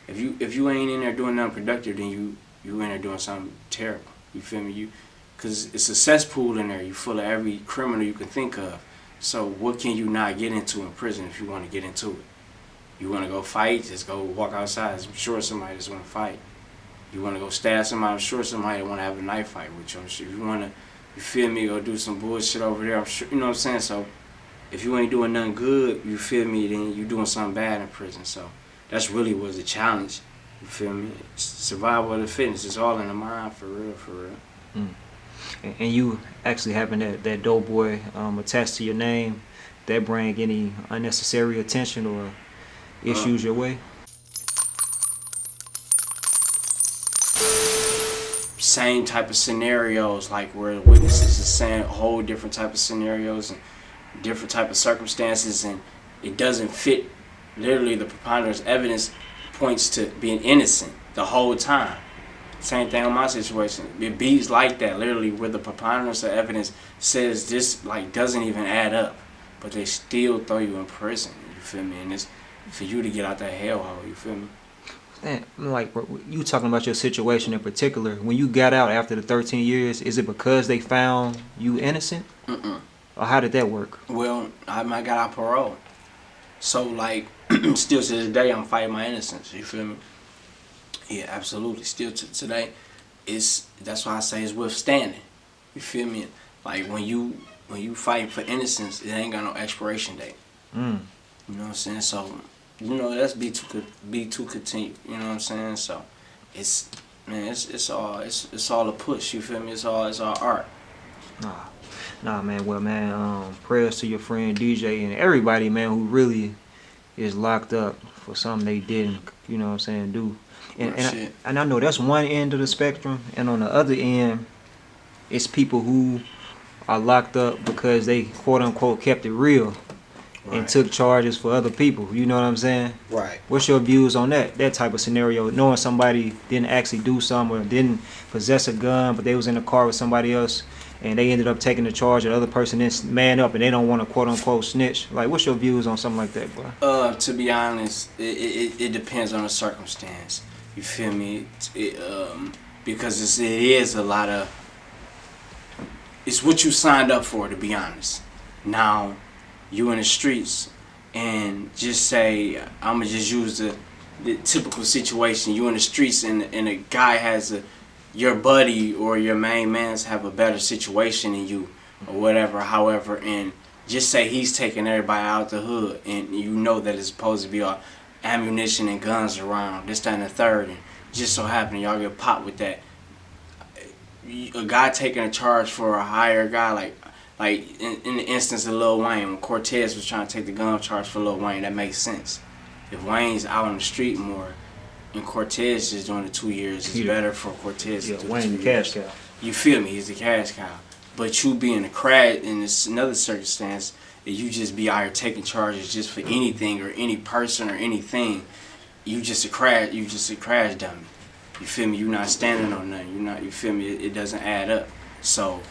If you ain't in there doing nothing productive, then you in there doing something terrible. You feel me? Cause it's a cesspool in there. You full of every criminal you can think of. So what can you not get into in prison if you want to get into it? You want to go fight? Just go walk outside. I'm sure somebody just want to fight. You want to go stab somebody? I'm sure somebody want to have a knife fight with you. I'm sure if you want to, you feel me, go do some bullshit over there. I'm sure, you know what I'm saying? So if you ain't doing nothing good, you feel me, then you doing something bad in prison. So that's really was the challenge. You feel me? It's survival of the fittest. It's all in the mind, for real, for real. Mm. And you actually having that Doughboy attached to your name, that bring any unnecessary attention or issues your way? Same type of scenarios, like where witnesses are saying a whole different type of scenarios and different type of circumstances, and it doesn't fit. Literally, the preponderance evidence points to being innocent the whole time. Same thing on my situation. It beats like that, literally, where the preponderance of evidence says this like doesn't even add up, but they still throw you in prison. You feel me? And it's for you to get out that hellhole. You feel me? And like you talking about your situation in particular, when you got out after the 13 years, is it because they found you innocent? Or how did that work? Well, I got out parole. So like, still to this day, I'm fighting my innocence. You feel me? Yeah, absolutely. Still to today, that's why I say it's withstanding. You feel me? Like when you fight for innocence, it ain't got no expiration date. You know what I'm saying? So, you know, that's be to continue. You know what I'm saying? So, it's all a push. You feel me? It's all art. Nah, man. Well, man, prayers to your friend DJ and everybody, man, who really is locked up for something they didn't, you know what I'm saying, do. And I know that's one end of the spectrum, and on the other end, it's people who are locked up because they quote unquote kept it real and took charges for other people. You know what I'm saying? Right. What's your views on that type of scenario? Knowing somebody didn't actually do something or didn't possess a gun, but they was in the car with somebody else, and they ended up taking the charge, and the other person didn't man up, and they don't want to quote unquote snitch. Like, what's your views on something like that, bro? To be honest, it depends on the circumstance. You feel me? Because it is a lot of. It's what you signed up for, to be honest. Now, you in the streets, and just say, I'ma just use the typical situation. You in the streets, and a guy has your buddy or your main man's have a better situation than you, or whatever. However, and just say he's taking everybody out the hood, and you know that it's supposed to be all ammunition and guns around, this, that, and the third, and just so happen y'all get popped with that. A guy taking a charge for a higher guy, like in the instance of Lil Wayne, when Cortez was trying to take the gun charge for Lil Wayne, that makes sense. If Wayne's out on the street more, and Cortez just doing the 2 years, it's better for Cortez to do Wayne the cash cow. You feel me? He's the cash cow. But you being a crash in this another circumstance, you just be out here taking charges just for anything or any person or anything. You just a crash dummy. You feel me? You're not standing on nothing. You feel me? It doesn't add up. So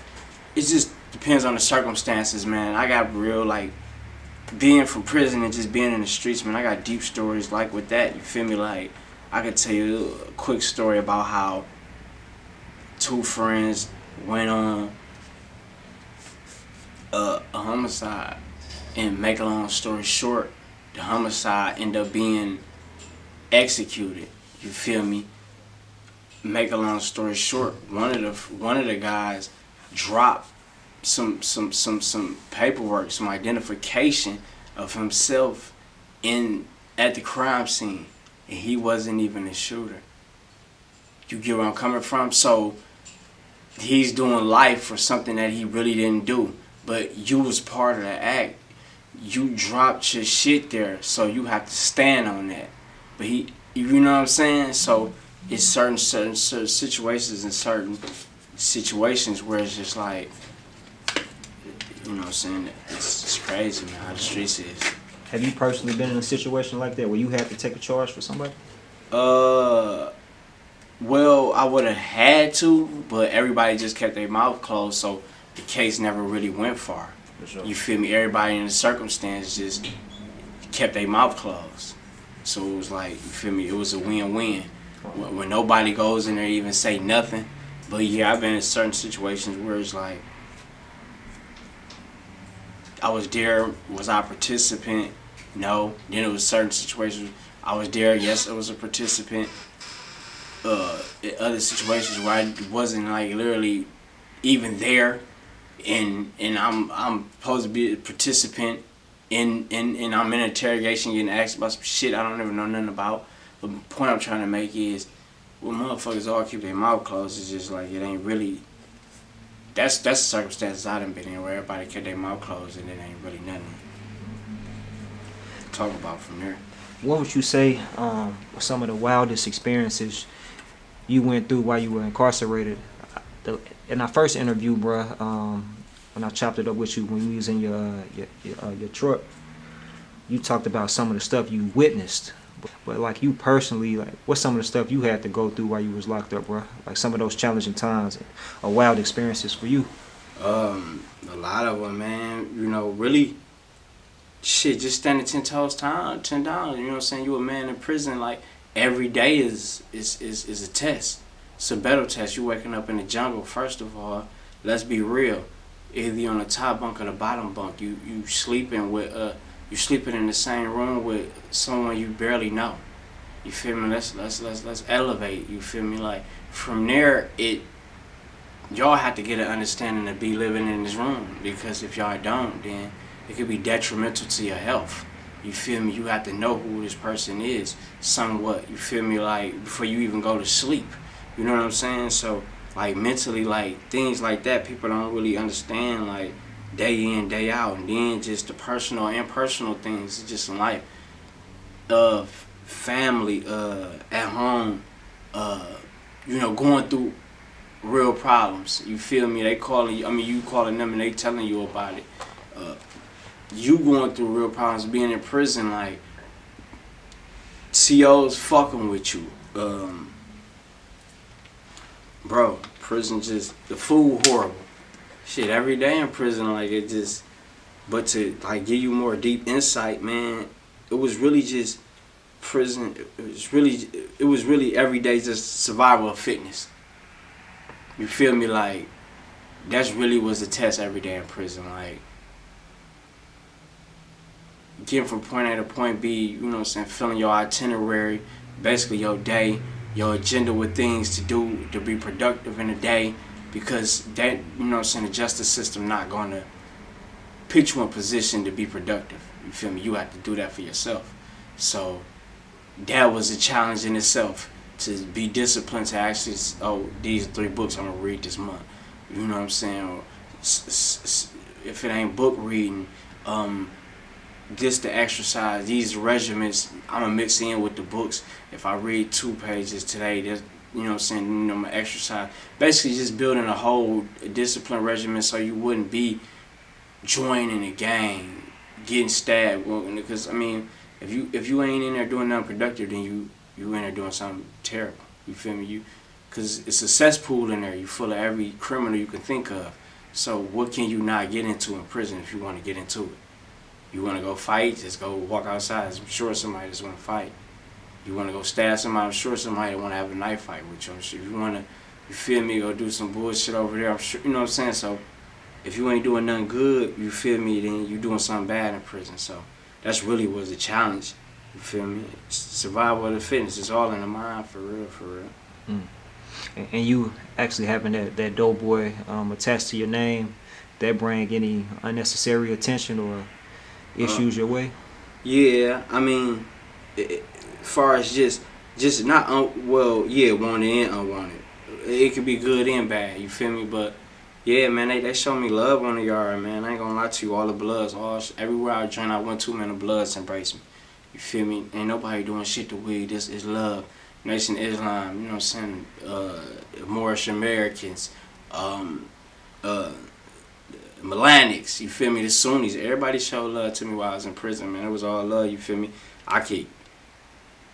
it just depends on the circumstances, man. I got real, like, being from prison and just being in the streets, man, I got deep stories like with that. You feel me? Like, I could tell you a quick story about how two friends went on a homicide, and make a long story short, the homicide ended up being executed. You feel me? Make a long story short, one of the guys dropped some paperwork, some identification of himself at the crime scene, and he wasn't even the shooter. You get where I'm coming from? So he's doing life for something that he really didn't do, but you was part of the act. You dropped your shit there, so you have to stand on that. But you know what I'm saying? So it's certain situations and certain situations where it's just like, you know what I'm saying? It's crazy, man, how the streets is. Have you personally been in a situation like that where you had to take a charge for somebody? Well, I would have had to, but everybody just kept their mouth closed, so the case never really went far. For sure. You feel me? Everybody in the circumstance just kept their mouth closed. So it was like, you feel me, it was a win-win. When nobody goes in there to even say nothing. But yeah, I've been in certain situations where it's like, I was there, was I a participant? No. Then it was certain situations, I was there, yes, I was a participant. In other situations where I wasn't like literally even there, and I'm supposed to be a participant and I'm in interrogation getting asked about some shit I don't even know nothing about. But the point I'm trying to make is, when motherfuckers all keep their mouth closed, it's just like, it ain't really, that's the circumstances I done been in where everybody kept their mouth closed and it ain't really nothing to talk about from there. What would you say were some of the wildest experiences you went through while you were incarcerated? In our first interview, bruh, when I chopped it up with you when you was in your truck, you talked about some of the stuff you witnessed. But like you personally, like what's some of the stuff you had to go through while you was locked up, bruh? Like some of those challenging times or wild experiences for you. A lot of them, man. You know, really, shit, just standing 10 toes down, 10 down. You know what I'm saying? You a man in prison, like every day is a test. It's a battle test. You waking up in the jungle. First of all, let's be real. Either you on the top bunk or the bottom bunk. You sleeping with you sleeping in the same room with someone you barely know. You feel me? Let's elevate. You feel me? Like from there, y'all have to get an understanding to be living in this room, because if y'all don't, then it could be detrimental to your health. You feel me? You have to know who this person is somewhat. You feel me? Like before you even go to sleep. You know what I'm saying? So like mentally, like things like that, people don't really understand, like day in, day out. And then just the personal and impersonal things, just in life, family, at home, you know, going through real problems. You feel me? They calling you, I mean, you calling them and they telling you about it. You going through real problems, being in prison, like COs fucking with you. Bro, prison just, the food horrible. Shit, every day in prison, like it just, but to like give you more deep insight, man, it was really just prison, it was really every day just survival of fitness. You feel me? Like, that's really was the test every day in prison, like, getting from point A to point B, you know what I'm saying, filling your itinerary, basically your day, your agenda with things to do to be productive in a day, because that, you know what I'm saying, the justice system not going to put you in position to be productive. You feel me? You have to do that for yourself. So that was a challenge in itself, to be disciplined to actually, oh, these 3 books I'm going to read this month. You know what I'm saying? Or, if it ain't book reading, just the exercise, these regimens, I'm going to mix in with the books. If I read 2 pages today, you know what I'm saying, you know, my exercise. Basically just building a whole discipline regimen so you wouldn't be joining a gang, getting stabbed. Because, I mean, if you ain't in there doing nothing productive, then you in there doing something terrible. You feel me? Because it's a cesspool in there. You full of every criminal you can think of. So what can you not get into in prison if you want to get into it? You want to go fight, just go walk outside. I'm sure somebody just want to fight. You want to go stab somebody, I'm sure somebody want to have a knife fight with you. I'm sure if you want to, you feel me, go do some bullshit over there, I'm sure, you know what I'm saying? So if you ain't doing nothing good, you feel me, then you doing something bad in prison. So that's really was the challenge. You feel me? Survival of the fitness. It's all in the mind, for real, for real. And you actually having that Doughboy attached to your name, that bring any unnecessary attention or issues your way? Yeah, I mean, as far as just not wanted and unwanted. It could be good and bad. You feel me? But yeah, man, they show me love on the yard, man. I ain't gonna lie to you. All the bloods, everywhere I joined, I went to, man, the bloods embrace me. You feel me? Ain't nobody doing shit to we. This is love. Nation Islam, you know what I'm saying? Moorish Americans, Melanics, you feel me? The Sunnis. Everybody showed love to me while I was in prison, man. It was all love, you feel me?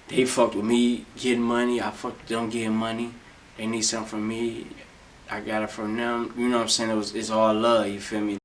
They fucked with me getting money. I fucked with them getting money. They need something from me. I got it from them. You know what I'm saying? It's all love, you feel me?